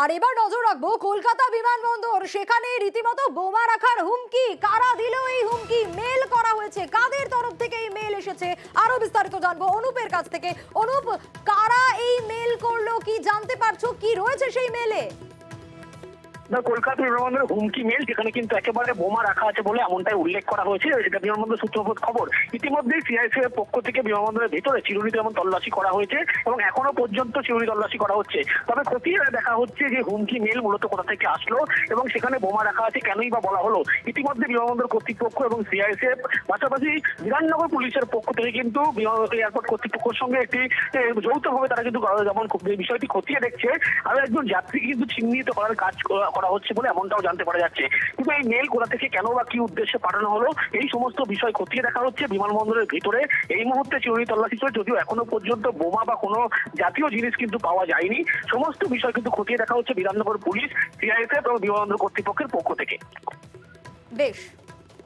আর এবার নজর রাখবো কলকাতা বিমানবন্দর, সেখানে রীতিমতো বোমা রাখার হুমকি। কারা দিল এই হুমকি? মেল করা হয়েছে, কাদের তরফ থেকে এই মেল এসেছে আরো বিস্তারিত জানবো অনুপের কাছ থেকে। অনুপ, কারা এই মেল করলো, কি জানতে পারছো, কি রয়েছে সেই মেলে? কলকাতা বিমানবন্দরের হুমকি মেল, যেখানে কিন্তু একেবারে বোমা রাখা আছে বলে এমনটাই উল্লেখ করা হয়েছে। এটা বিমানবন্দর সূত্রপাত খবর। ইতিমধ্যেই সিআইএসএফ এর পক্ষ থেকে বিমানবন্দরের ভেতরে চিরুনিতে যেমন তল্লাশি করা হয়েছে এবং এখনো পর্যন্ত চিরুনি তল্লাশি করা হচ্ছে। তবে খতিয়ে দেখা হচ্ছে যে হুমকি মেল মূলত কোথা থেকে আসলো এবং সেখানে বোমা রাখা আছে কেনই বা বলা হলো। ইতিমধ্যে বিমানবন্দর কর্তৃপক্ষ এবং সিআইএসএফ পাশাপাশি বিধাননগর পুলিশের পক্ষ থেকে কিন্তু এয়ারপোর্ট কর্তৃপক্ষের সঙ্গে একটি যৌথভাবে তারা কিন্তু যেমন বিষয়টি খতিয়ে দেখছে। আর একজন যাত্রীকে কিন্তু চিহ্নিত করার কাজ করা হচ্ছে বলে এমনটাও জানতে পারা যাচ্ছে। কিন্তু এই মেল কোথা থেকে, কেন বা কি উদ্দেশ্যে পাঠানো হলো, এই সমস্ত বিষয় খতিয়ে দেখা হচ্ছে বিমানবন্দরের ভিতরে। এই মুহূর্তে চিরুনি তল্লাশি চলছে, যদিও এখনো পর্যন্ত বোমা বা কোনো জাতীয় জিনিস কিন্তু পাওয়া যায়নি। সমস্ত বিষয় কিন্তু খতিয়ে দেখা হচ্ছে বিধাননগর পুলিশ, সিআইএসএফ এবং বিমানবন্দর কর্তৃপক্ষের পক্ষ থেকে। বেশ।